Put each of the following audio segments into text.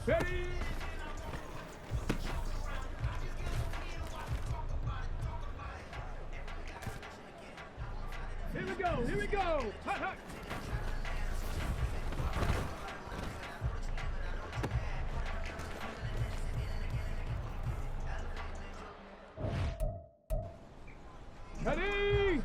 Ready? Here we go, here we go. Hut, hut. Ready?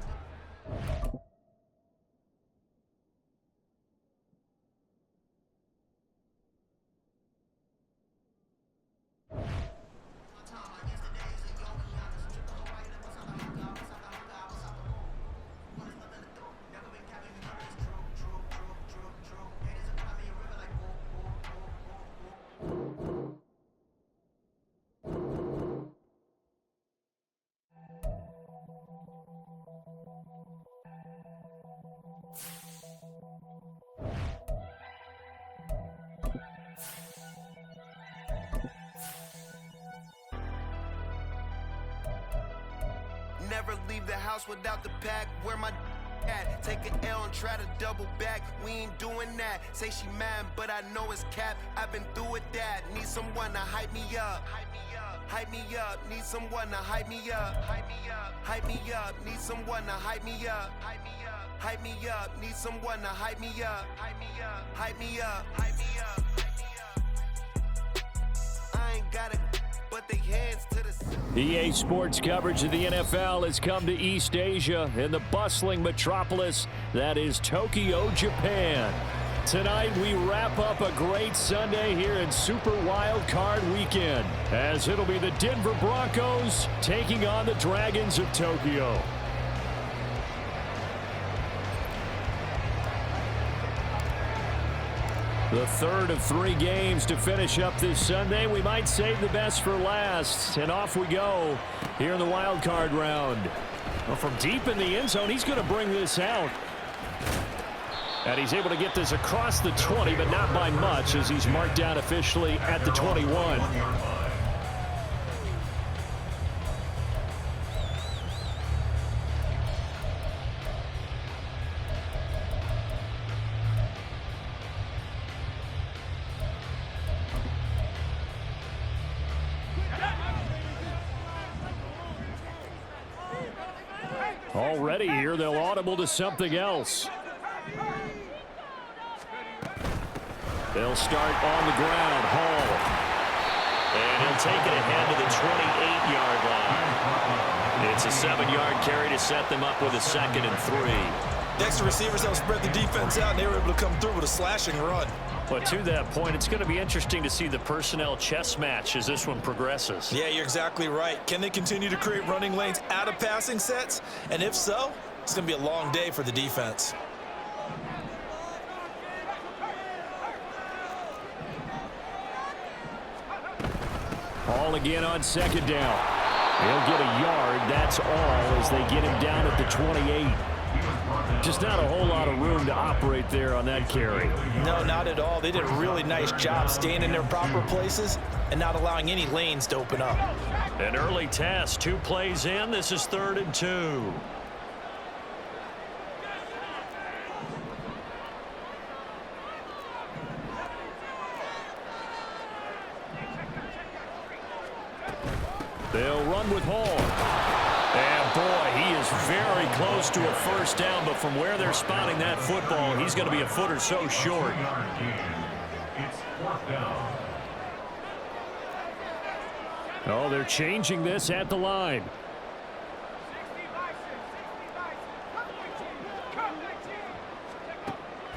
Never leave the house without the pack. Where my at? Take an L and try to double back. We ain't doing that. Say she mad, but I know it's cap. I've been through with that. Need someone to hype me up. Hype me up. Need someone to hype me up. Hype me up. Hype me up. Need someone to hype me up. Hype me up. Hype me up. Need someone to hype me up. Hype me up. Hype me up. Hype me up. I ain't got it, but they hands to the EA Sports coverage of the NFL has come to East Asia in the bustling metropolis that is Tokyo, Japan. Tonight we wrap up a great Sunday here in Super Wild Card Weekend, as it'll be the Denver Broncos taking on the Dragons of Tokyo. The third of 3 games to finish up this Sunday. We might save the best for last. And off we go here in the wild card round. Well, from deep in the end zone, he's going to bring this out. And he's able to get this across the 20, but not by much, as he's marked down officially at the 21. Already here, they'll audible to something else. They'll start on the ground. Hall. And he'll take it ahead to the 28-yard line. It's a 7-yard carry to set them up with a 2nd and 3. Next, the receivers helped spread the defense out, and they were able to come through with a slashing run. But to that point, it's going to be interesting to see the personnel chess match as this one progresses. Yeah, you're exactly right. Can they continue to create running lanes out of passing sets? And if so, it's going to be a long day for the defense. Hall again on 2nd down. He'll get a yard, that's all, as they get him down at the 28. Just not a whole lot of room to operate there on that carry. No, not at all. They did a really nice job staying in their proper places and not allowing any lanes to open up. An early test, 2 plays in. This is 3rd and 2. They'll run with Hall. And boy, he is very close to a 1st down, but from where they're spotting that football, he's going to be a foot or so short. It's 4th down. Oh, they're changing this at the line.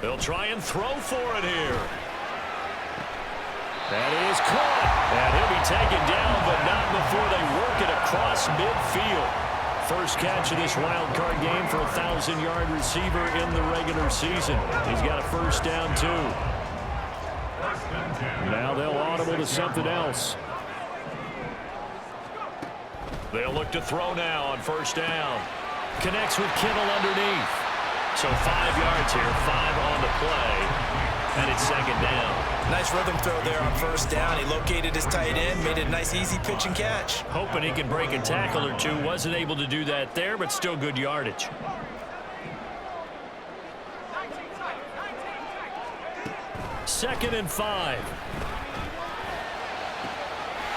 They'll try and throw for it here. That is caught. And he'll be taken down, but not before they work it across midfield. First catch of this wild card game for a 1,000-yard receiver in the regular season. He's got a 1st down, too. Now they'll audible to something else. They'll look to throw now on 1st down. Connects with Kittle underneath. So 5 yards here, 5 on the play. And it's 2nd down. Nice rhythm throw there on 1st down. He located his tight end, made it a nice easy pitch and catch. Hoping he can break a tackle or two. Wasn't able to do that there, but still good yardage. 2nd and 5.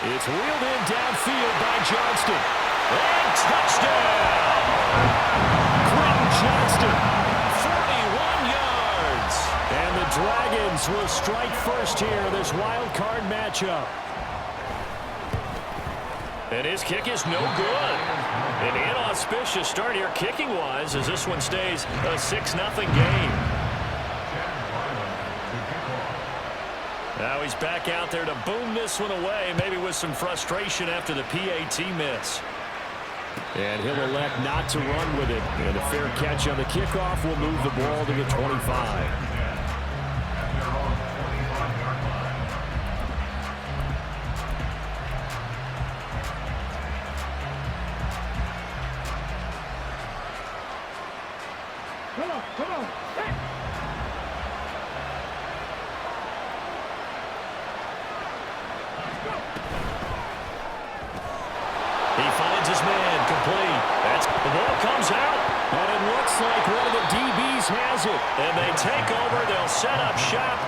It's wheeled in downfield by Johnston. And touchdown! Quentin Johnston, 41 yards. And the Dragons will strike first here, this wild card matchup. And his kick is no good. An inauspicious start here kicking-wise as this one stays a 6-0 game. Now he's back out there to boom this one away, maybe with some frustration after the PAT miss. And he'll elect not to run with it. And a fair catch on the kickoff will move the ball to the 25. Come on. Hey. He finds his man, complete. The ball comes out, and it looks like one of the DBs has it. And they take over. They'll set up shop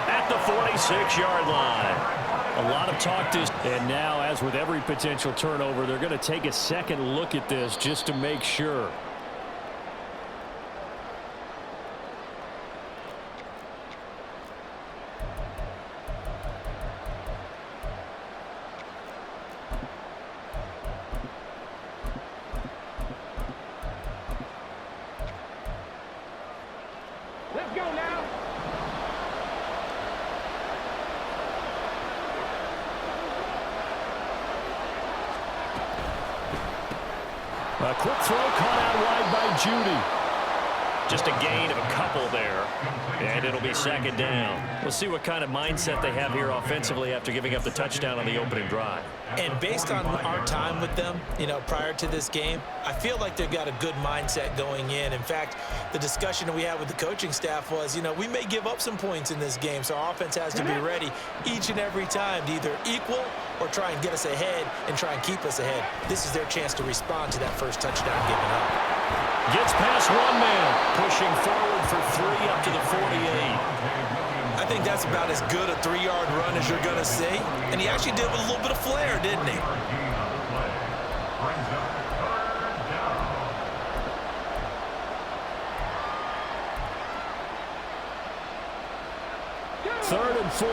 at the 46-yard line. A lot of talk this. And now, as with every potential turnover, they're going to take a second look at this just to make sure. Let's go now. A quick throw caught out wide by Judy. Just a gain of a couple there, and it'll be second down. We'll see what kind of mindset they have here offensively after giving up the touchdown on the opening drive. And based on our time with them, prior to this game, I feel like they've got a good mindset going in. In fact, the discussion that we had with the coaching staff was, we may give up some points in this game, so our offense has to be ready each and every time to either equal or try and get us ahead and try and keep us ahead. This is their chance to respond to that first touchdown given up. Gets past one man, pushing forward for 3 up to the 48. I think that's about as good a 3-yard run as you're going to see. And he actually did it with a little bit of flair, didn't he? Third and 4.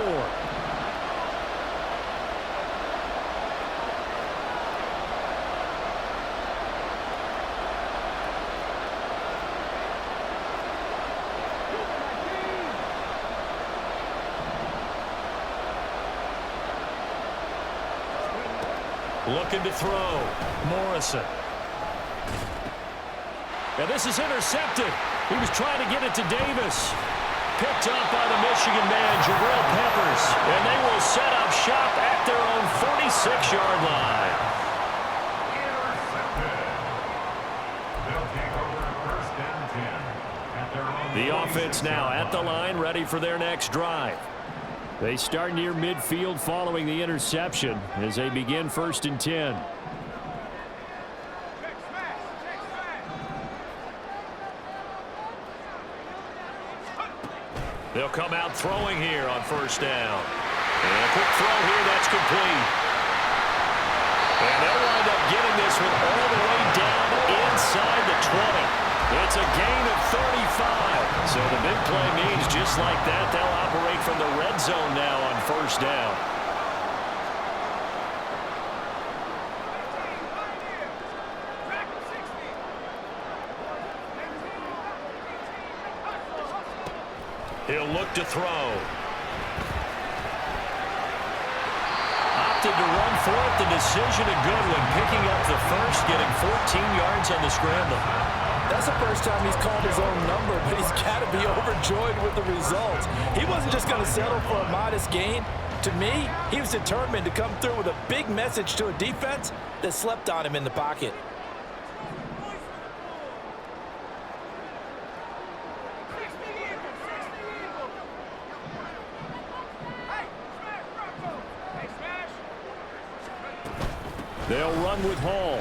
Looking to throw. Morrison. And this is intercepted. He was trying to get it to Davis. Picked up by the Michigan man, Jabril Peppers. And they will set up shop at their own 46-yard line. The offense now at the line, ready for their next drive. They start near midfield following the interception as they begin 1st and 10. They'll come out throwing here on 1st down. And a quick throw here, that's complete. And they'll wind up getting this one all the way down inside the 20. It's a gain of 35. So the big play means just like that, they'll operate from the red zone now on 1st down. He'll look to throw. Opted to run for it. The decision a good one. Picking up the first, getting 14 yards on the scramble. That's the first time he's called his own number, but he's got to be overjoyed with the results. He wasn't just going to settle for a modest gain. To me, he was determined to come through with a big message to a defense that slept on him in the pocket. They'll run with Hall.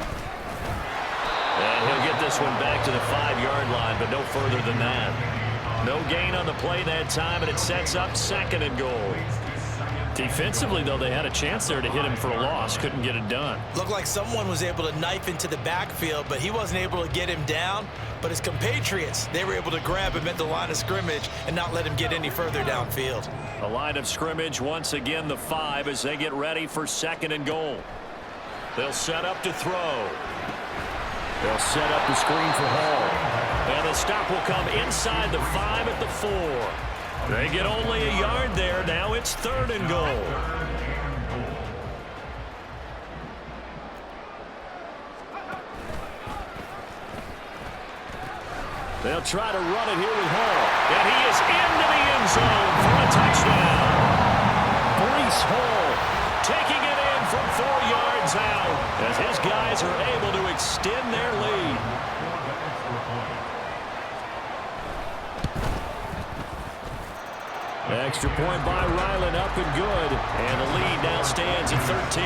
And he'll get this one back to the 5-yard line, but no further than that. No gain on the play that time, and it sets up 2nd and goal. Defensively, though, they had a chance there to hit him for a loss. Couldn't get it done. Looked like someone was able to knife into the backfield, but he wasn't able to get him down. But his compatriots, they were able to grab him at the line of scrimmage and not let him get any further downfield. The line of scrimmage, once again, the 5 as they get ready for 2nd and goal. They'll set up to throw. They'll set up the screen for Hall. And the stop will come inside the 5 at the 4. They get only a yard there. Now it's 3rd and goal. They'll try to run it here with Hall. And he is into the end zone for a touchdown. Breece Hall taking it in from 4 yards out as his guys are able to extend their lead. Extra point by Ryland, up and good. And the lead now stands at 13.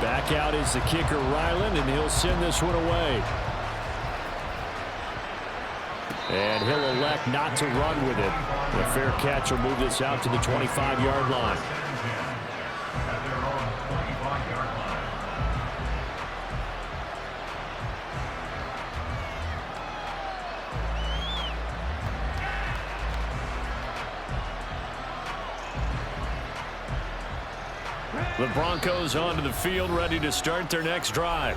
Back out is the kicker, Ryland, and he'll send this one away. And he'll elect not to run with it. A fair catch will move this out to the 25-yard line. The Broncos onto the field, ready to start their next drive.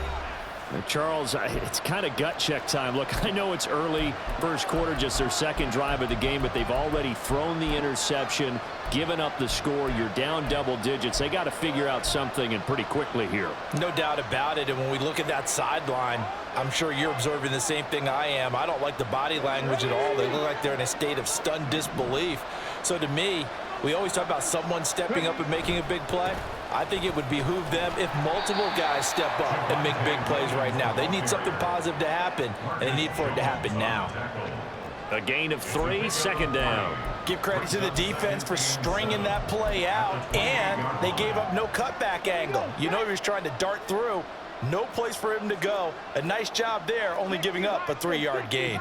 Now, Charles, it's kind of gut check time. Look, I know it's early, first quarter, just their 2nd drive of the game, but they've already thrown the interception, given up the score. You're down double digits. They got to figure out something, and pretty quickly here. No doubt about it. And when we look at that sideline, I'm sure you're observing the same thing I am. I don't like the body language at all. They look like they're in a state of stunned disbelief. So to me, we always talk about someone stepping up and making a big play. I think it would behoove them if multiple guys step up and make big plays right now. They need something positive to happen, and they need for it to happen now. A gain of 3, 2nd down. Give credit to the defense for stringing that play out, and they gave up no cutback angle. You know he was trying to dart through. No place for him to go. A nice job there, only giving up a 3-yard gain.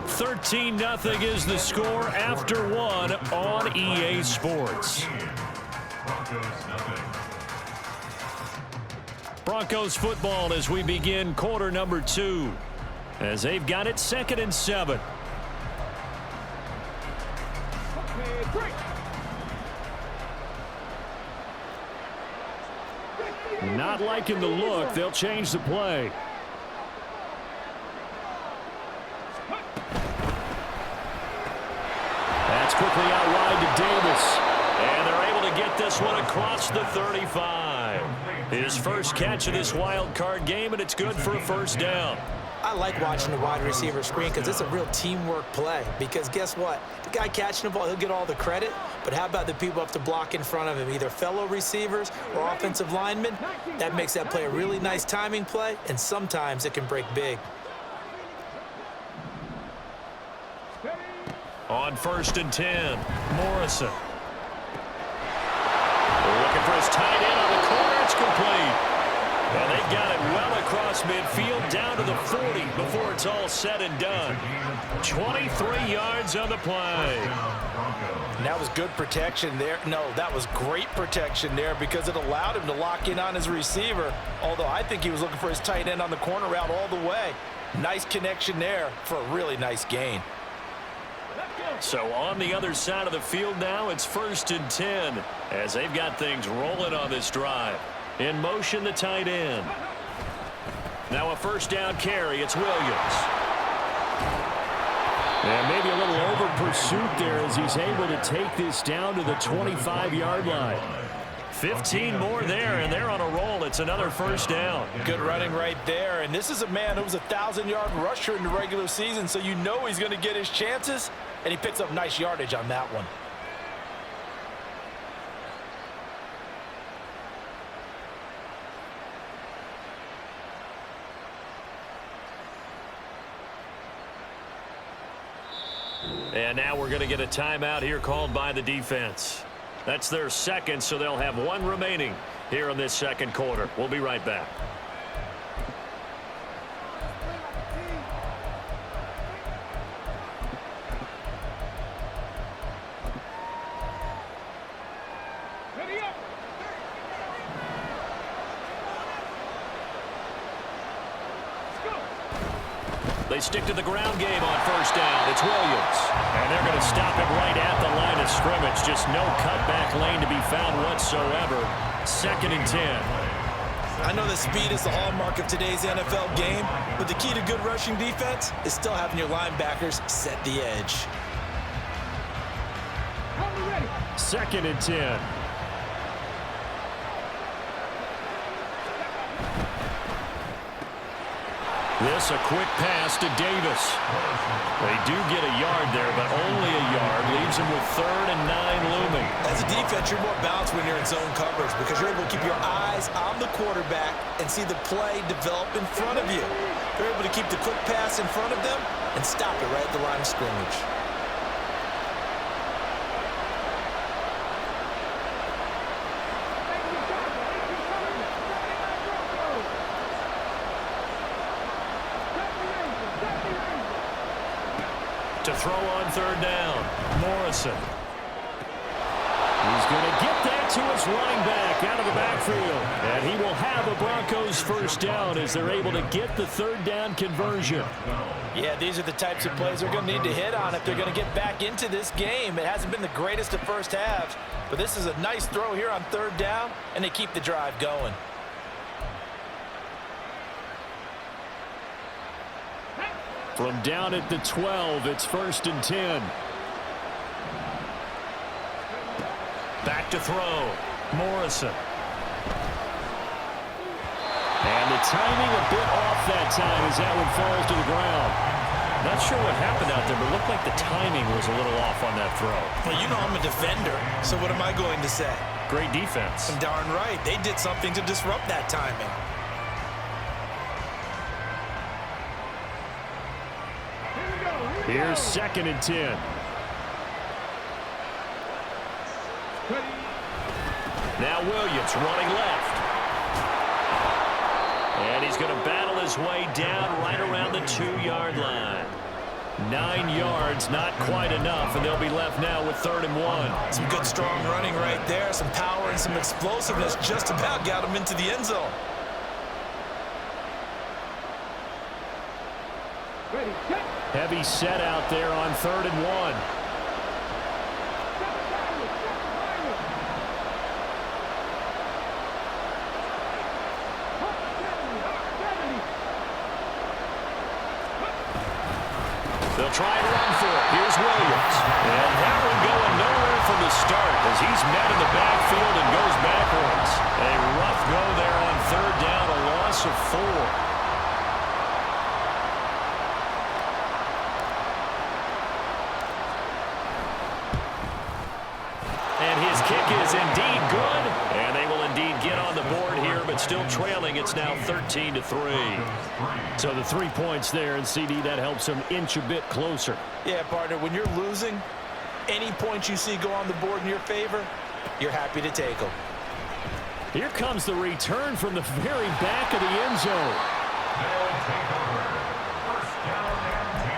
13-0 is the score after 1 on EA Sports. Broncos football as we begin quarter number 2. As they've got it 2nd and 7. Not liking the look. They'll change the play. That's quickly out wide to Davis. And they're able to get this one across the 35. His first catch of this wild card game, and it's good for a 1st down. I like watching the wide receiver screen because it's a real teamwork play. Because guess what? The guy catching the ball, he'll get all the credit. But how about the people up to block in front of him, either fellow receivers or offensive linemen? That makes that play a really nice timing play, and sometimes it can break big. On 1st and 10, Morrison. They're looking for his tight end on the corner. It's complete. And they got it well across midfield down to the 40 before it's all said and done. 23 yards on the play. And that was good protection there. No, that was great protection there because it allowed him to lock in on his receiver. Although I think he was looking for his tight end on the corner route all the way. Nice connection there for a really nice gain. So on the other side of the field now, it's 1st and 10 as they've got things rolling on this drive. In motion, the tight end. Now a 1st down carry. It's Williams. And maybe a little over pursuit there as he's able to take this down to the 25-yard line. 15 more there, and they're on a roll. It's another 1st down. Good running right there. And this is a man who was a 1,000-yard rusher in the regular season, so you know he's going to get his chances, and he picks up nice yardage on that one. And now we're going to get a timeout here called by the defense. That's their second, so they'll have one remaining here in this second quarter. We'll be right back. Ready up. Let's go. They stick to the ground game on first down. It's Williams. And they're going to stop him right at the line of scrimmage. Just no cutback lane to be found whatsoever. 2nd and 10. I know that speed is the hallmark of today's NFL game, but the key to good rushing defense is still having your linebackers set the edge. Are we ready? 2nd and 10. This a quick pass to Davis. They do get a yard there, but only a yard. Leaves him with 3rd and 9 looming. As a defense, you're more balanced when you're in zone coverage because you're able to keep your eyes on the quarterback and see the play develop in front of you. You're able to keep the quick pass in front of them and stop it right at the line of scrimmage. To throw on 3rd down, Morrison. He's going to get that to his running back out of the backfield. And he will have a Broncos first down as they're able to get the 3rd down conversion. Yeah, these are the types of plays they're going to need to hit on if they're going to get back into this game. It hasn't been the greatest of first halves, but this is a nice throw here on 3rd down, and they keep the drive going. From down at the 12, it's 1st and 10. Back to throw. Morrison. And the timing a bit off that time as that one falls to the ground. Not sure what happened out there, but it looked like the timing was a little off on that throw. Well, you know I'm a defender, so what am I going to say? Great defense. Darn right. They did something to disrupt that timing. Here's 2nd and 10. Now Williams running left. And he's going to battle his way down right around the 2-yard line. 9 yards, not quite enough, and they'll be left now with 3rd and 1. Some good, strong running right there. Some power and some explosiveness just about got him into the end zone. Ready, set. Heavy set out there on 3rd and 1. They'll try and run for it. Here's Williams. And that one going nowhere from the start as he's met in the backfield and goes backwards. A rough go there on 3rd down, a loss of 4. Is indeed good, and they will indeed get on the board here, but still trailing. It's now 13-3. So the 3 points there, and CD, that helps them inch a bit closer. Yeah, partner, when you're losing, any points you see go on the board in your favor, you're happy to take them. Here comes the return from the very back of the end zone. They'll take over. First down and 10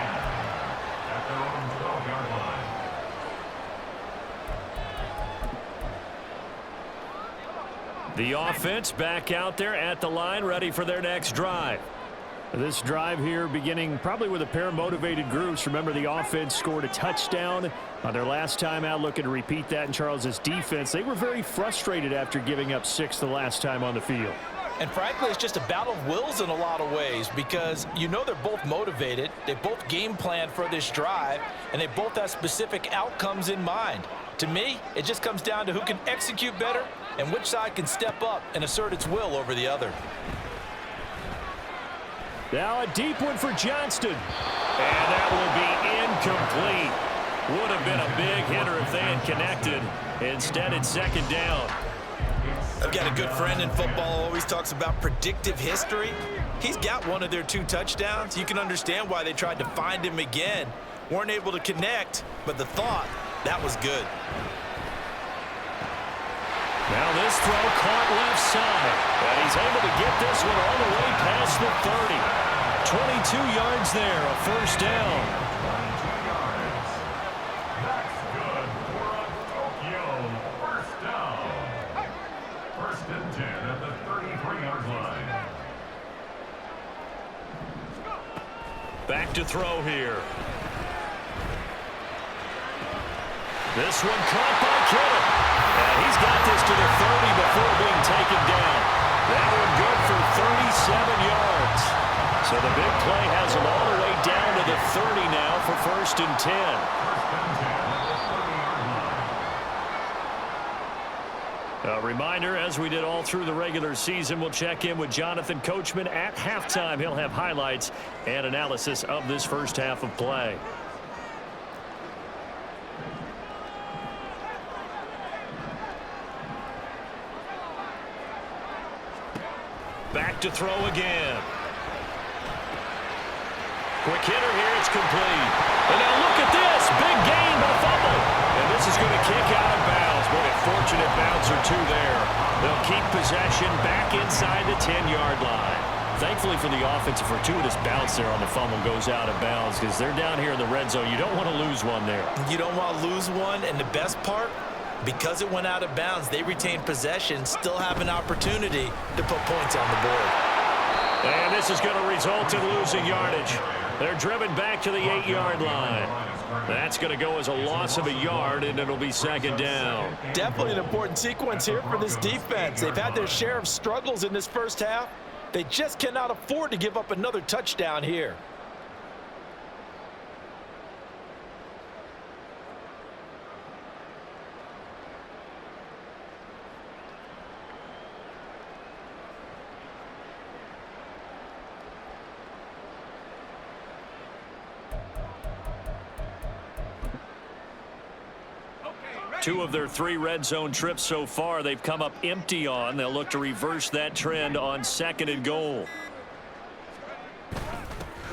at their own 12-yard line. The offense back out there at the line, ready for their next drive. This drive here beginning probably with a pair of motivated groups. Remember, the offense scored a touchdown on their last time out, looking to repeat that in Charles's defense. They were very frustrated after giving up 6 the last time on the field. And frankly, it's just a battle of wills in a lot of ways because you know they're both motivated. They both game planned for this drive, and they both have specific outcomes in mind. To me, it just comes down to who can execute better and which side can step up and assert its will over the other. Now a deep one for Johnston. And that will be incomplete. Would have been a big hitter if they had connected. Instead, it's 2nd down. I've got a good friend in football who always talks about predictive history. He's got one of their 2 touchdowns. You can understand why they tried to find him again. Weren't able to connect, but the thought, that was good. Now this throw caught left side. And he's able to get this one all the way past the 30. 22 yards there, a first down. 22 yards. That's good for a Tokyo first down. First and 10 at the 33-yard line. Back to throw here. This one caught by Kittle. And he's got this to the 30 before being taken down. That one good for 37 yards. So the big play has him all the way down to the 30 now for first and 10. First and 10 at the 30-yard line. A reminder, as we did all through the regular season, we'll check in with Jonathan Coachman at halftime. He'll have highlights and analysis of this first half of play. Back to throw again. Quick hitter here, it's complete. And now look at this, big gain but a fumble. And this is going to kick out of bounds. Boy, a fortunate bounce or two there. They'll keep possession back inside the 10-yard line. Thankfully for the offense, a fortuitous bounce there on the fumble goes out of bounds because they're down here in the red zone. You don't want to lose one there. You don't want to lose one, and the best part, because it went out of bounds, they retained possession, still have an opportunity to put points on the board. And this is going to result in losing yardage. They're driven back to the 8-yard line. That's going to go as a loss of a yard, and it'll be second down. Definitely an important sequence here for this defense. They've had their share of struggles in this first half. They just cannot afford to give up another touchdown here. Two of their 3 red zone trips so far, they've come up empty on. They'll look to reverse that trend on second and goal.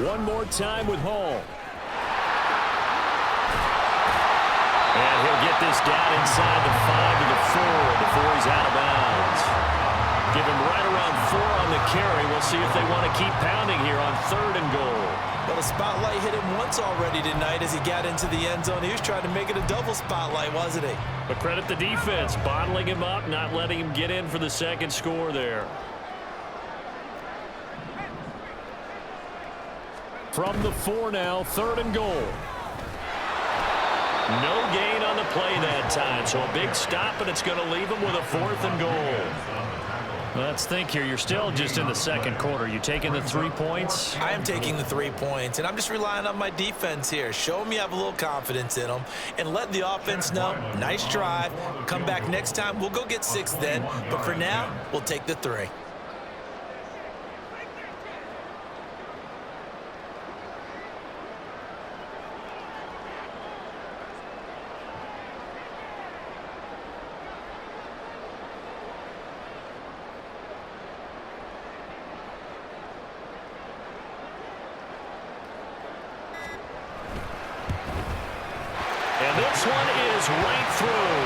One more time with Hall. And he'll get this down inside the 5 to the 4 before he's out of bounds. Give him right around 4 on the carry. We'll see if they want to keep pounding here on third and goal. Well, the spotlight hit him once already tonight as he got into the end zone. He was trying to make it a double spotlight, wasn't he? But credit the defense, bottling him up, not letting him get in for the second score there. From the 4 now, third and goal. No gain on the play that time, so a big stop, and it's going to leave him with a 4th and goal. Let's think here. You're still just in the second quarter. You taking the 3 points? I am taking the 3 points, and I'm just relying on my defense here. Show them you have a little confidence in them, and let the offense know, nice drive. Come back next time. We'll go get 6 then, but for now, we'll take the 3. This one is right through.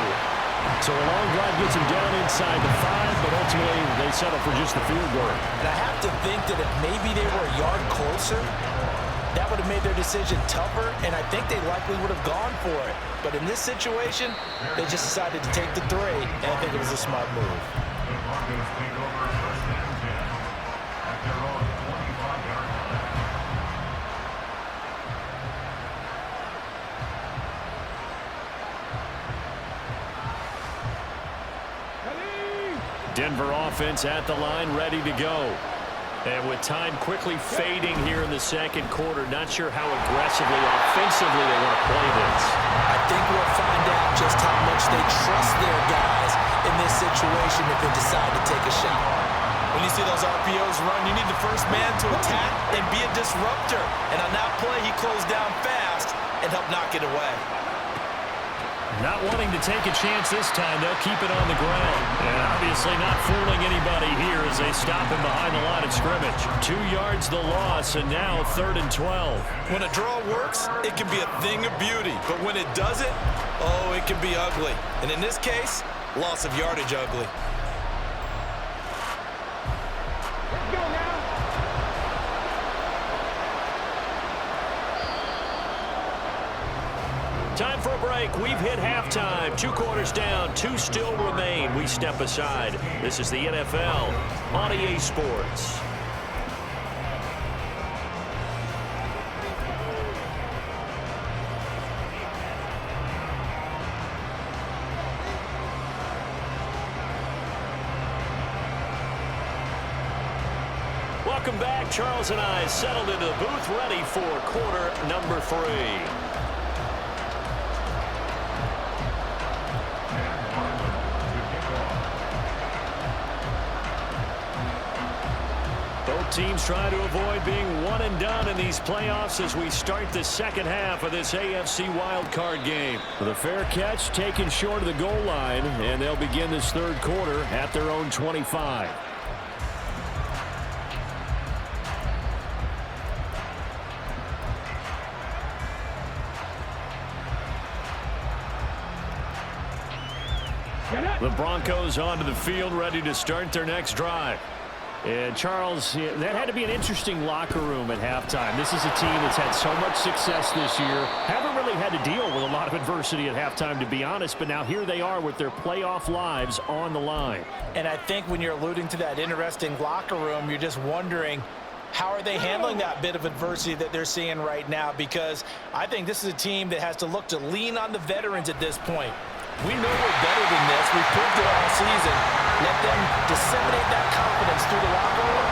So a long drive gets him down inside the 5, but ultimately they settle for just the field goal. And I have to think that if maybe they were a yard closer, that would have made their decision tougher, and I think they likely would have gone for it. But in this situation, they just decided to take the 3, and I think it was a smart move. The Broncos take over first and 10 at their own 25-yard line. Denver offense at the line, ready to go. And with time quickly fading here in the second quarter, not sure how aggressively, offensively they want to play this. I think we'll find out just how much they trust their guys in this situation if they decide to take a shot. When you see those RPOs run, you need the first man to attack and be a disruptor. And on that play, he closed down fast and helped knock it away. Not wanting to take a chance this time, they'll keep it on the ground. And obviously not fooling anybody here as they stop him behind the line of scrimmage. 2 yards the loss, and now 3rd and 12. When a draw works, it can be a thing of beauty. But when it doesn't, oh, it can be ugly. And in this case, Loss of yardage ugly. Let's go now. Time for a break. We've hit halftime. 2 quarters down. 2 still remain. We step aside. This is the NFL on EA Sports. Welcome back. Charles and I settled into the booth, ready for quarter number 3. Both teams trying to avoid being one and done in these playoffs as we start the second half of this AFC wildcard game. The fair catch taken short of the goal line, and they'll begin this third quarter at their own 25. The Broncos onto the field, ready to start their next drive. And Charles, that had to be an interesting locker room at halftime. This is a team that's had so much success this year. Haven't really had to deal with a lot of adversity at halftime, to be honest, but now here they are with their playoff lives on the line. And I think when you're alluding to that interesting locker room, you're just wondering, how are they handling that bit of adversity that they're seeing right now? Because I think this is a team that has to look to lean on the veterans at this point. We know we're better than this. We've proved it all season. Let them disseminate that confidence through the locker room.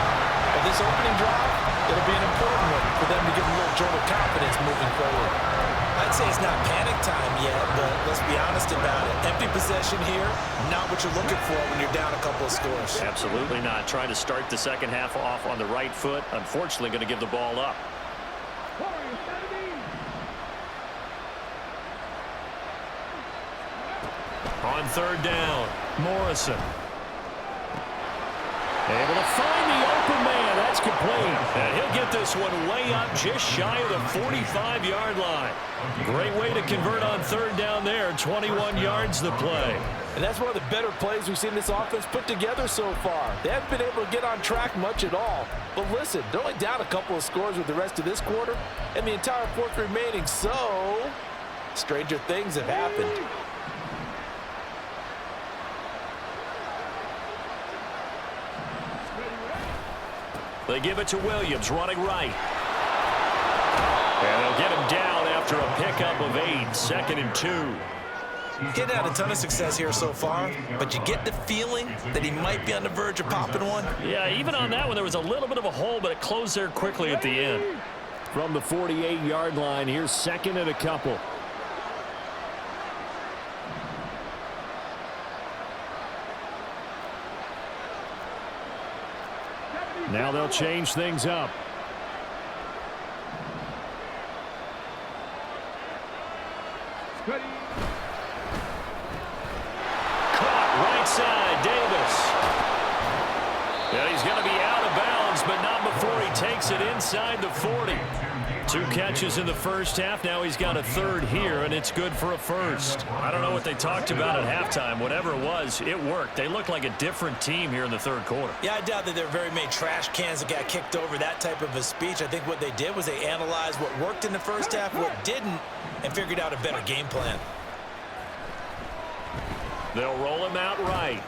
But this opening drive, it'll be an important one for them to give a little jolt of confidence moving forward. I'd say it's not panic time yet, but let's be honest about it. Empty possession here, not what you're looking for when you're down a couple of scores. Absolutely not. Trying to start the second half off on the right foot. Unfortunately, going to give the ball up. On third down, Morrison. Able to find the open man. That's complete. And he'll get this one way up just shy of the 45-yard line. Great way to convert on third down there. 21 yards the play. And that's one of the better plays we've seen this offense put together so far. They haven't been able to get on track much at all. But listen, they're only down a couple of scores with the rest of this quarter and the entire fourth remaining. So, stranger things have happened. They give it to Williams, running right. And they'll get him down after a pickup of 8, 2nd and 2. Getting had a ton of success here so far, but you get the feeling that he might be on the verge of popping one. Yeah, even on that one, there was a little bit of a hole, but it closed there quickly at the end. From the 48-yard line, here's 2nd and a couple. Now they'll change things up. Caught right side, Davis. And he's going to be out of bounds, but not before he takes it inside the 40. 2 catches in the first half. Now he's got a third here, and it's good for a first. I don't know what they talked about at halftime. Whatever it was, it worked. They look like a different team here in the third quarter. Yeah, I doubt that there are very many trash cans that got kicked over, that type of a speech. I think what they did was they analyzed what worked in the first half, what didn't, and figured out a better game plan. They'll roll him out right.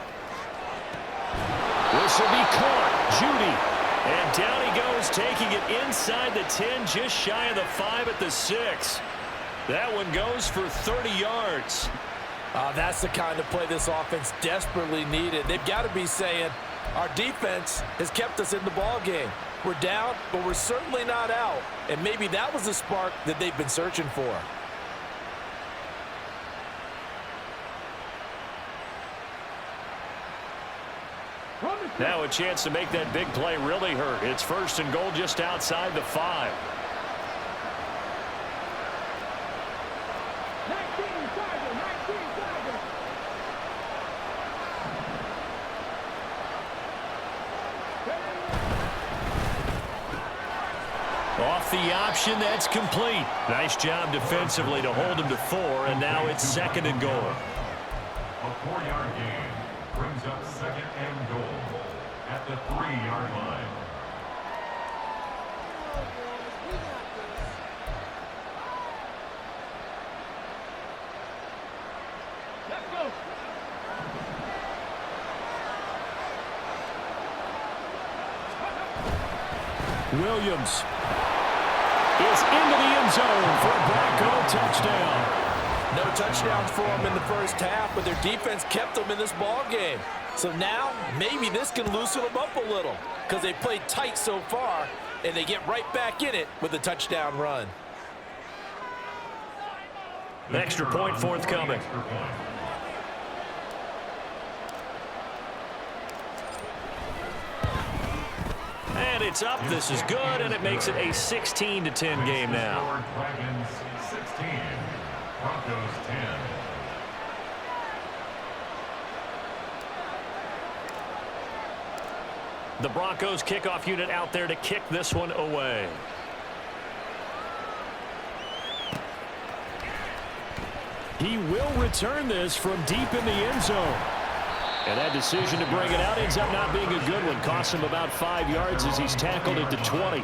This will be caught. Judy. And down he goes, taking it inside the 10, just shy of the 5 at the 6. That one goes for 30 yards. That's the kind of play this offense desperately needed. They've got to be saying, our defense has kept us in the ball game. We're down, but we're certainly not out. And maybe that was the spark that they've been searching for. Now a chance to make that big play really hurt. It's 1st and goal just outside the 5. Off the option, that's complete. Nice job defensively to hold him to 4, and now it's 2nd and goal. 4-yard gain. Brings up second and goal at the 3-yard line. Let's go. Williams is into the end zone for a Bronco touchdown. No touchdowns for them in the first half, but their defense kept them in this ball game. So now, maybe this can loosen them up a little because they played tight so far, and they get right back in it with a touchdown run. Extra point forthcoming. And it's up. This is good, and it makes it a 16-10 game now. Dragons 16, Broncos 10. The Broncos kickoff unit out there to kick this one away. He will return this from deep in the end zone. And that decision to bring it out ends up not being a good one. Costs him about 5 yards as he's tackled at the 20.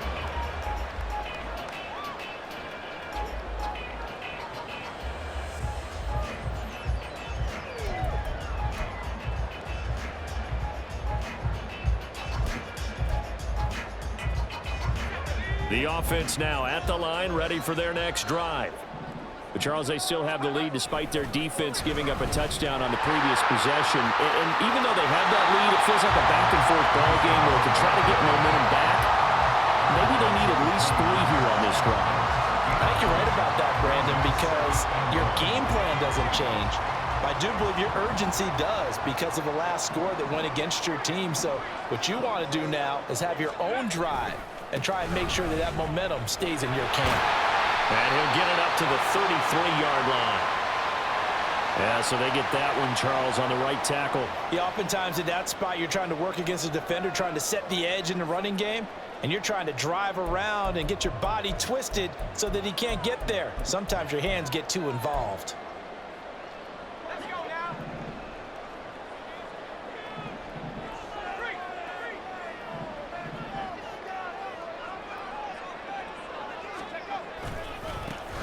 The offense now at the line, ready for their next drive. But, Charles, they still have the lead despite their defense giving up a touchdown on the previous possession. And even though they have that lead, it feels like a back-and-forth ball game where to try to get momentum back, maybe they need at least 3 here on this drive. I think you're right about that, Brandon, because your game plan doesn't change. I do believe your urgency does because of the last score that went against your team. So what you want to do now is have your own drive and try and make sure that that momentum stays in your camp. And he'll get it up to the 33-yard line. Yeah, so they get that one, Charles, on the right tackle. Yeah, oftentimes in that spot, you're trying to work against a defender, trying to set the edge in the running game, and you're trying to drive around and get your body twisted so that he can't get there. Sometimes your hands get too involved. Let's go now.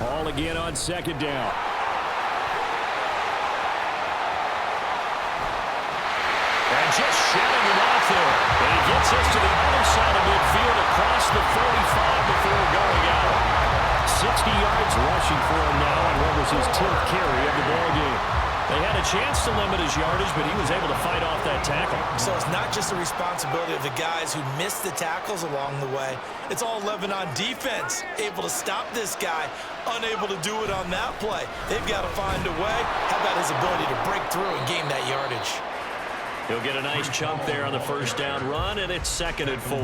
Ball again on second down. And just shutting him off there. And he gets us to the other side of midfield across the 45 before going out. 60 yards rushing for him now on what was his 10th carry of the ball game. They had a chance to limit his yardage, but he was able to fight off that tackle. So it's not just the responsibility of the guys who missed the tackles along the way. It's all Lebanon defense, able to stop this guy, unable to do it on that play. They've got to find a way. How about his ability to break through and gain that yardage? He'll get a nice chunk there on the first down run, and it's 2nd and 4.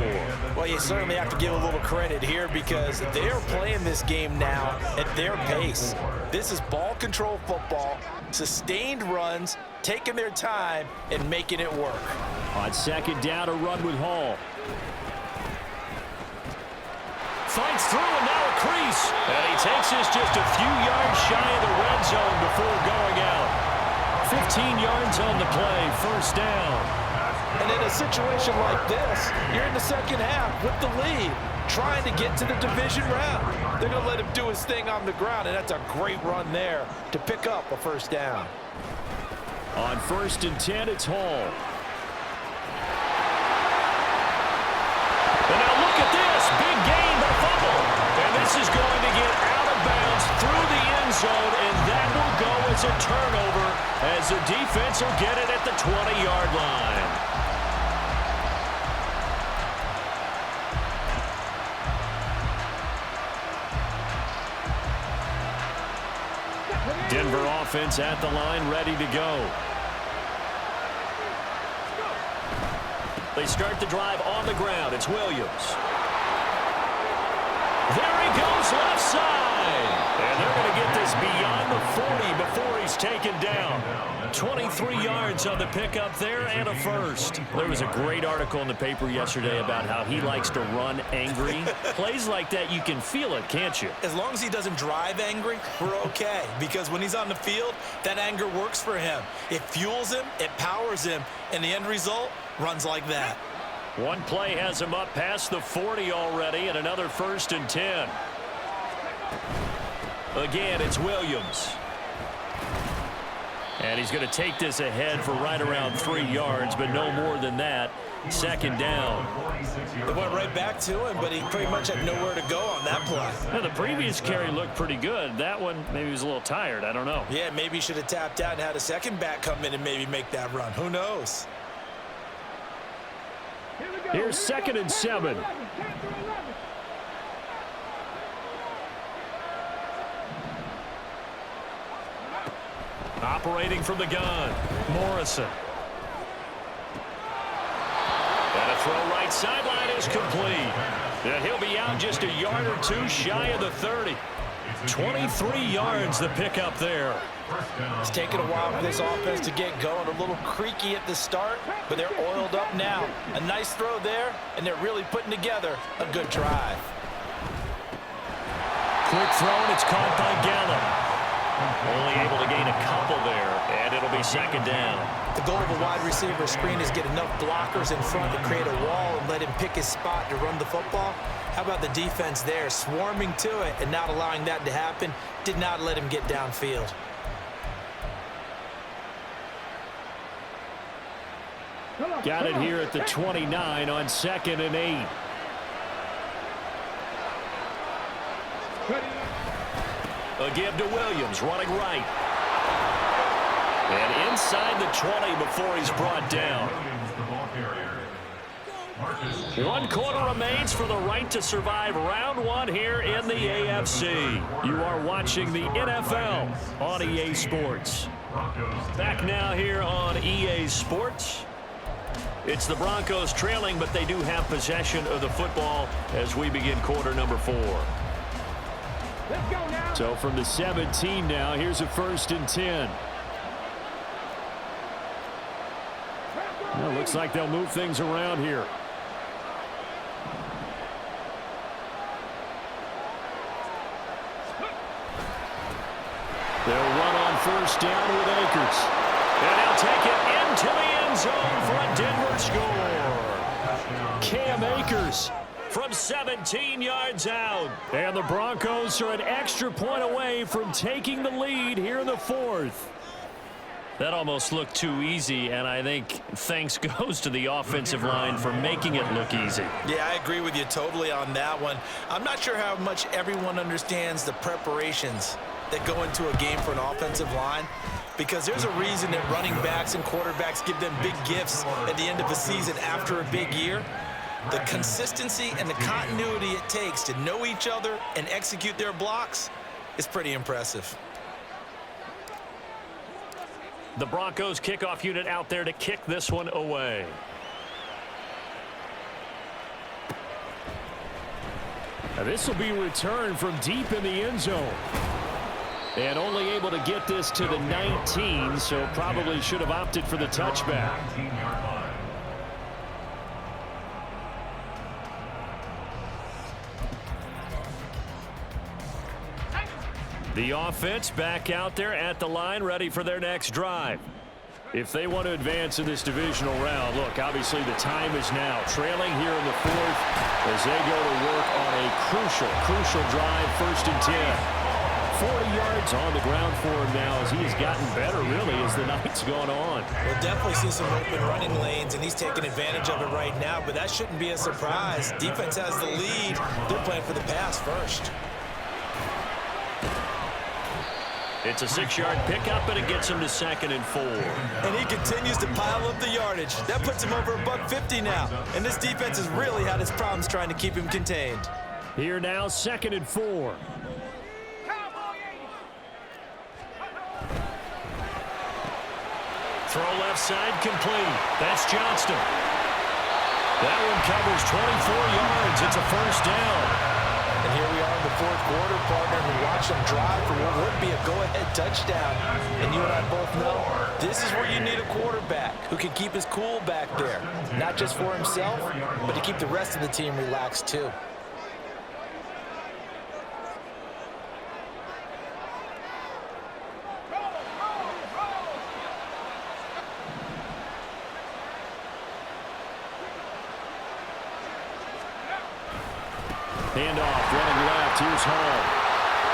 Well, you certainly have to give a little credit here because they're playing this game now at their pace. This is ball control football, sustained runs, taking their time, and making it work. On second down, a run with Hall. Fights through, and now a crease. And he takes this just a few yards shy of the red zone before going out. 15 yards on the play, first down. And in a situation like this, you're in the second half with the lead, trying to get to the division round. They're going to let him do his thing on the ground, and that's a great run there to pick up a first down. On 1st and 10, it's Hall. And now look at this, big gain but fumble. And this is going to get out of bounds through the end zone, and that will go as a turnover as the defense will get it at the 20-yard line. Denver offense at the line, ready to go. They start the drive on the ground. It's Williams. There he goes left side. And they're going to get this beyond the 40 before he's taken down. 23 yards on the pickup there and a first. There was a great article in the paper yesterday about how he likes to run angry. Plays like that, you can feel it, can't you? As long as he doesn't drive angry, we're okay. Because when he's on the field, that anger works for him. It fuels him, it powers him, and the end result runs like that. One play has him up past the 40 already, and another 1st and 10. Again, it's Williams. And he's going to take this ahead for right around 3 yards, but no more than that. 2nd down. It went right back to him, but he pretty much had nowhere to go on that play. Now, the previous carry looked pretty good. That one, maybe he was a little tired. I don't know. Yeah, maybe he should have tapped out and had a second back come in and maybe make that run. Who knows? Here's 2nd and 7. Operating from the gun, Morrison. And a throw right sideline is complete. And he'll be out just a yard or two shy of the 30. 23 yards the pickup there. It's taken a while for this offense to get going. A little creaky at the start, but they're oiled up now. A nice throw there, and they're really putting together a good drive. Quick throw, and it's caught by Gallup. Only able to gain a couple there, and it'll be 2nd down. The goal of a wide receiver screen is get enough blockers in front to create a wall and let him pick his spot to run the football. How about the defense there, swarming to it and not allowing that to happen? Did not let him get downfield. Got it here at the 29 on 2nd and 8. A give to Williams, running right. And inside the 20 before he's brought down. 1 quarter remains for the right to survive round 1 here in the AFC. You are watching the NFL on EA Sports. Back now here on EA Sports. It's the Broncos trailing, but they do have possession of the football as we begin quarter number 4. Let's go now. So from the 17 now, here's a 1st and 10. Well, looks like they'll move things around here. They'll run on 1st down with Akers. And they'll take it into the end zone for a Denver score. Cam Akers from 17 yards out. And the Broncos are an extra point away from taking the lead here in the 4th. That almost looked too easy, and I think thanks goes to the offensive line for making it look easy. Yeah, I agree with you totally on that one. I'm not sure how much everyone understands the preparations that go into a game for an offensive line, because there's a reason that running backs and quarterbacks give them big gifts at the end of a season after a big year. The consistency and the continuity it takes to know each other and execute their blocks is pretty impressive. The Broncos kickoff unit out there to kick this one away. Now this will be returned from deep in the end zone. And only able to get this to the 19, so probably should have opted for the touchback. The offense back out there at the line, ready for their next drive. If they want to advance in this divisional round, look, obviously the time is now. Trailing here in the 4th as they go to work on a crucial drive, 1st and 10. 40 yards on the ground for him now as he has gotten better, really, as the night's gone on. We'll definitely see some open running lanes, and he's taking advantage of it right now, but that shouldn't be a surprise. Defense has the lead. They're playing for the pass first. It's a 6-yard pickup, and it gets him to 2nd and 4. And he continues to pile up the yardage. That puts him over $150 now. And this defense has really had its problems trying to keep him contained. Here now, 2nd and 4. Throw left side complete. That's Johnston. That one covers 24 yards. It's a 1st down. And here we are in the fourth quarter, partner, and we watch them drive for what would be a go-ahead touchdown. And you and I both know this is where you need a quarterback who can keep his cool back there, not just for himself, but to keep the rest of the team relaxed too. Handoff, running left. Here's Hall.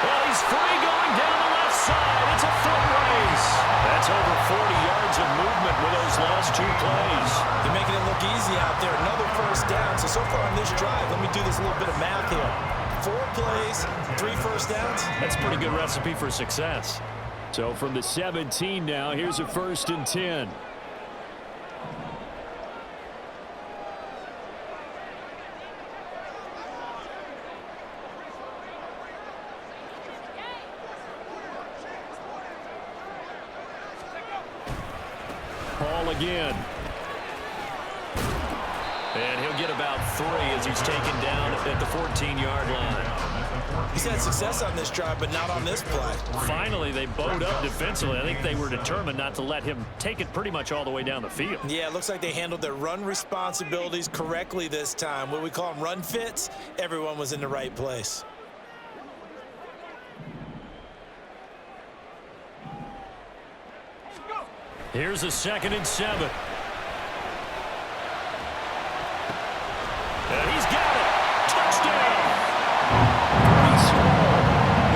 Well, he's free going down the left side. It's a foot race. That's over 40 yards of movement with those last two plays. They're making it look easy out there. Another first down. So far on this drive, let me do this little bit of math here. 4 plays, 3 first downs. That's a pretty good recipe for success. So from the 17 now, here's a 1st and 10. Ball again. And he'll get about 3 as he's taken down at the 14-yard line. He's had success on this drive, but not on this play. Finally, they bowed up defensively. I think they were determined not to let him take it pretty much all the way down the field. Yeah, it looks like they handled their run responsibilities correctly this time. What we call them run fits, everyone was in the right place. Here's a 2nd and 7. And he's got it. Touchdown. Pretty small.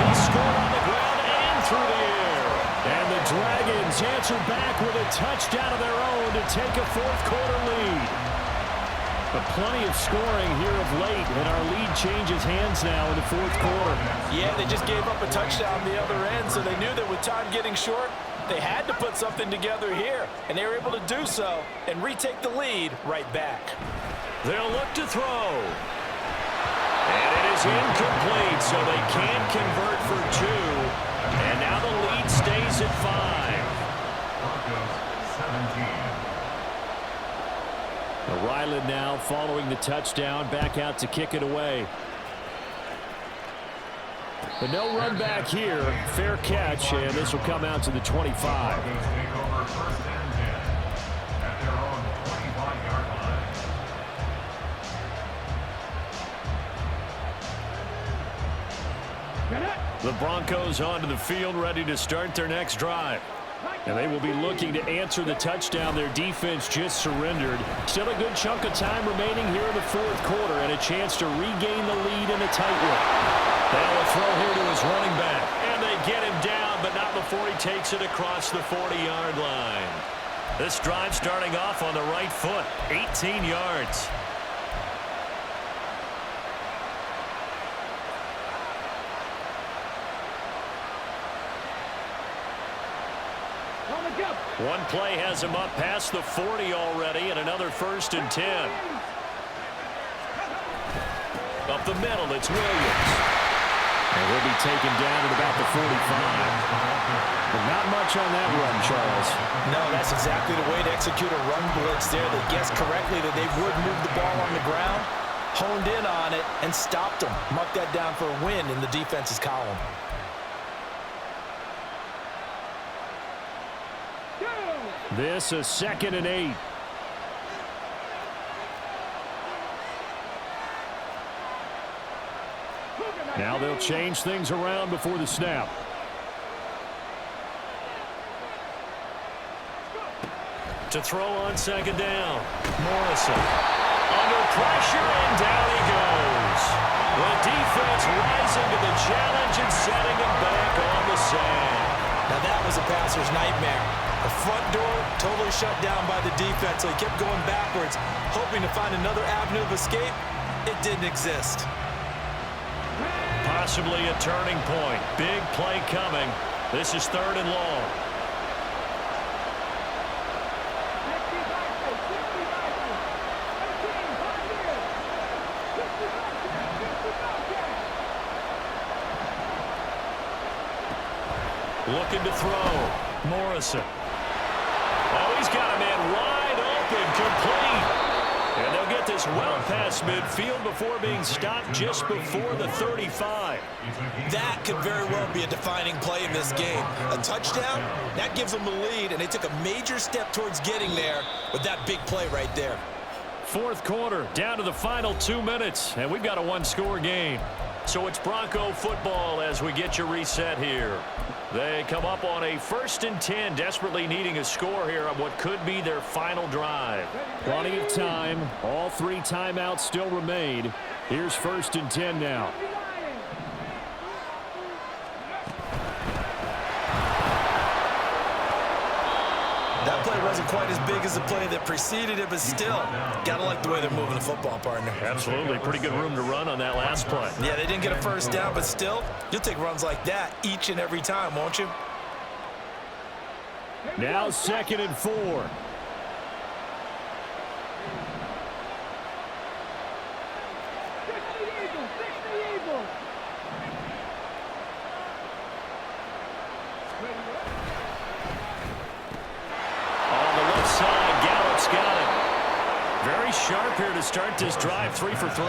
He scored on the ground and through the air. And the Dragons answer back with a touchdown of their own to take a 4th quarter lead. But plenty of scoring here of late, and our lead changes hands now in the 4th quarter. Yeah, they just gave up a touchdown on the other end, so they knew that with time getting short, they had to put something together here, and they were able to do so and retake the lead right back. They'll look to throw. And it is incomplete, so they can't convert for 2. And now the lead stays at 5. Broncos 17. Ryland now following the touchdown, back out to kick it away. But no run back here. Fair catch, and this will come out to the 25. Broncos take over 1st and 10 at their own 25-yard line. The Broncos onto the field, ready to start their next drive. And they will be looking to answer the touchdown their defense just surrendered. Still a good chunk of time remaining here in the 4th quarter and a chance to regain the lead in a tight one. Now a throw here to his running back. And they get him down, but not before he takes it across the 40-yard line. This drive starting off on the right foot, 18 yards. One play has him up past the 40 already, and another 1st and 10. Up the middle, it's Williams. And he'll be taken down at about the 45. But not much on that run, Charles. No, that's exactly the way to execute a run blitz there. They guessed correctly that they would move the ball on the ground, honed in on it, and stopped them. Mark that down for a win in the defense's column. This is 2nd and 8. Now they'll change things around before the snap. To throw on 2nd down. Morrison under pressure, and down he goes. The defense rising to the challenge and setting him back on the sand. Now that was a passer's nightmare. The front door totally shut down by the defense, so he kept going backwards, hoping to find another avenue of escape. It didn't exist. Possibly a turning point. Big play coming. This is 3rd and long. Looking to throw. Morrison. Oh, he's got a man wide open, complete. And they'll get this gets well past midfield before being stopped just before the 35. That could very well be a defining play in this game. A touchdown, that gives them the lead, and they took a major step towards getting there with that big play right there. Fourth quarter, down to the final 2 minutes, and we've got a one-score game. So it's Bronco football as we get you reset here. They come up on a 1st and 10, desperately needing a score here on what could be their final drive. Plenty of time. All 3 timeouts still remain. Here's 1st and 10 now. That play wasn't quite as big as the play that preceded it, but still, gotta like the way they're moving the football, partner. Absolutely. Pretty good room to run on that last play. Yeah, they didn't get a first down, but still, you'll take runs like that each and every time, won't you? Now 2nd and 4. Sharp here to start this drive, 3 for 3.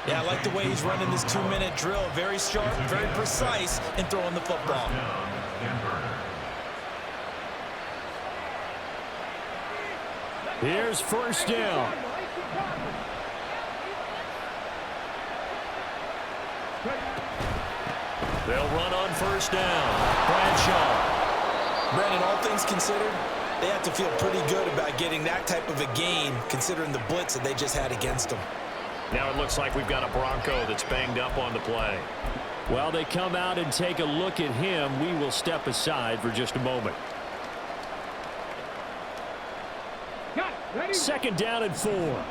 Yeah, I like the way he's running this 2-minute drill. Very sharp, very precise in throwing the football. Here's 1st down. They'll run on 1st down. Bradshaw. Brandon, all things considered, they have to feel pretty good about getting that type of a gain, considering the blitz that they just had against them. Now it looks like we've got a Bronco that's banged up on the play. While they come out and take a look at him, we will step aside for just a moment. 2nd down and 4.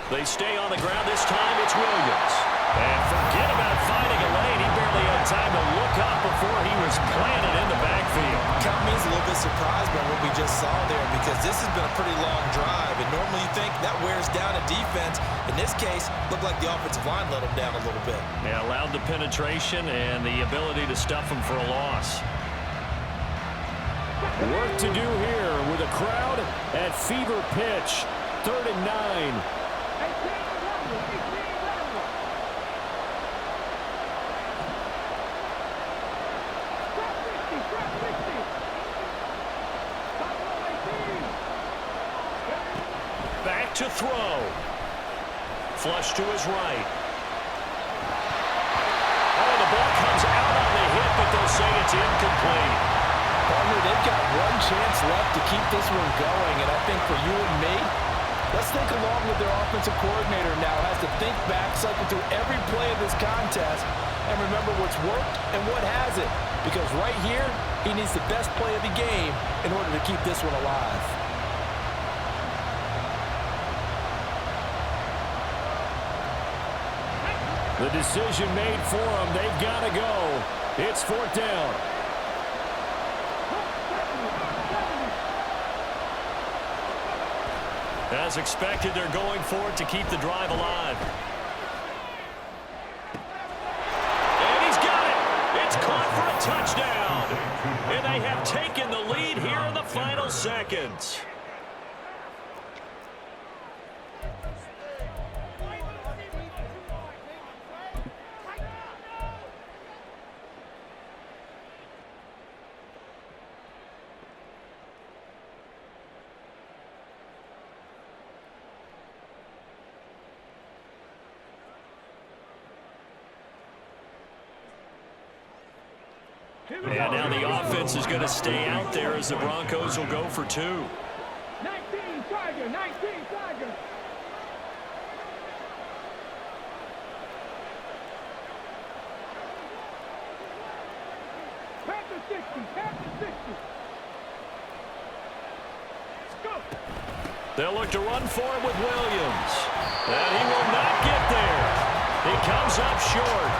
They stay on the ground. This time it's Williams. And forget about finding a lane. He barely had time to look up before he was planted in the backfield. Count me as a little bit surprised by what we just saw there, because this has been a pretty long drive, and normally you think that wears down a defense. In this case, looked like the offensive line let them down a little bit. Yeah, allowed the penetration and the ability to stuff him for a loss. Work to do here with a crowd at fever pitch. 3rd and 9. Back to throw. Flush to his right. Oh, the ball comes out on the hit, but they'll say it's incomplete. Partner, they've got one chance left to keep this one going, and I think for you and me, let's think along with their offensive coordinator now. Has to think back, cycle through every play of this contest, and remember what's worked and what hasn't. Because right here, he needs the best play of the game in order to keep this one alive. The decision made for them. They've got to go. It's 4th down. As expected, they're going for it to keep the drive alive. And he's got it. It's caught for a touchdown. And they have taken the lead here in the final seconds. And now the offense is going to stay out there as the Broncos will go for 2. 19 Tiger, 19 Tiger. Panther 60, Panther 60. Go. They'll look to run for it with Williams. And he will not get there. He comes up short.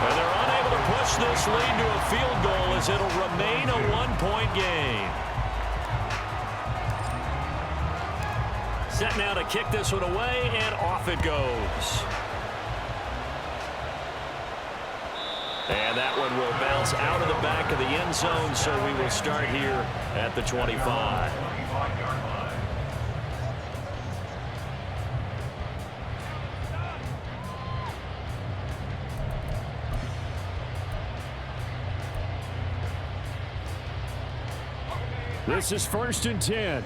And they're unable to push this lead to a field goal as it'll remain a one-point game. Set now to kick this one away, and off it goes. And that one will bounce out of the back of the end zone, so we will start here at the 25. This is 1st and 10.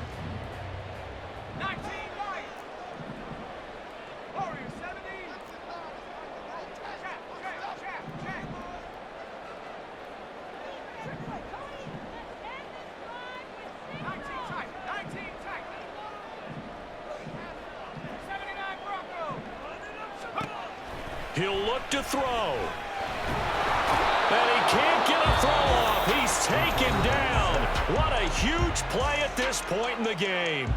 He'll look to throw. And he can't get a throw off. He's taken down. What a huge play at this point in the game.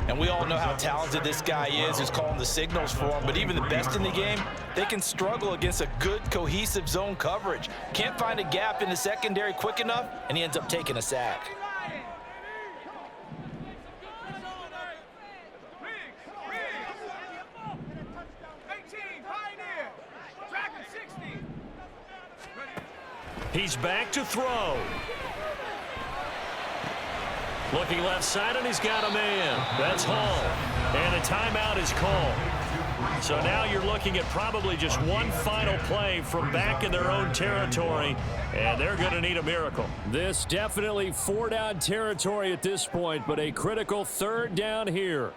And we all know how talented this guy is who's calling the signals for him, but even the best in the game, they can struggle against a good, cohesive zone coverage. Can't find a gap in the secondary quick enough, and he ends up taking a sack. He's back to throw. Looking left side, and he's got a man. That's Hall. And a timeout is called. So now you're looking at probably just one final play from back in their own territory, and they're going to need a miracle. This definitely 4-down territory at this point, but a critical 3rd down here.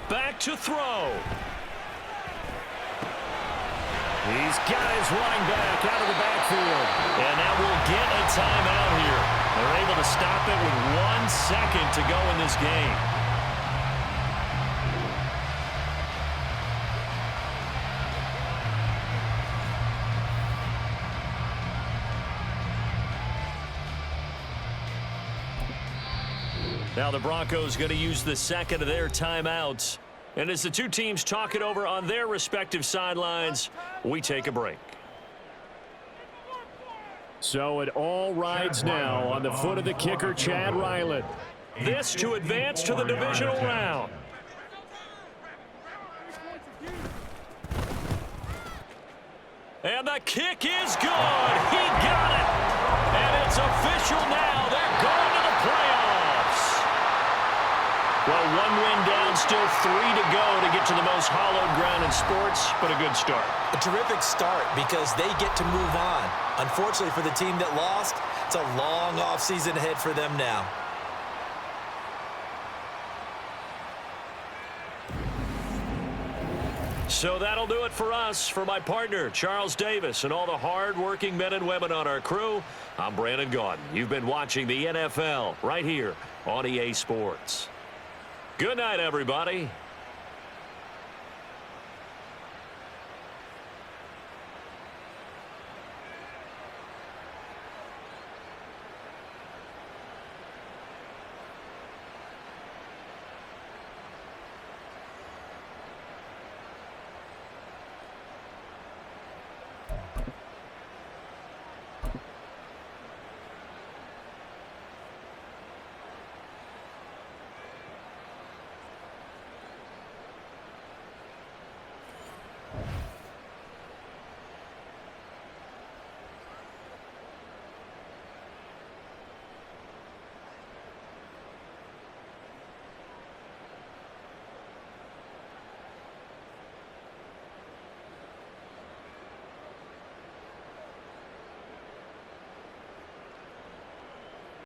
Back to throw. He's got his running back out of the backfield. And now we'll get a timeout here. They're able to stop it with 1 second to go in this game. Now the Broncos going to use the second of their timeouts. And as the two teams talk it over on their respective sidelines, we take a break. So it all rides now on the foot of the kicker, Chad Ryland. This to advance to the divisional round. And the kick is good. He got it. And it's official now. They're going to the playoffs. Well, 1 win down, still 3 to go to get to the most hallowed ground in sports, but a good start. A terrific start because they get to move on. Unfortunately for the team that lost, it's a long offseason ahead for them now. So that'll do it for us. For my partner, Charles Davis, and all the hard-working men and women on our crew, I'm Brandon Gaudin. You've been watching the NFL right here on EA Sports. Good night, everybody.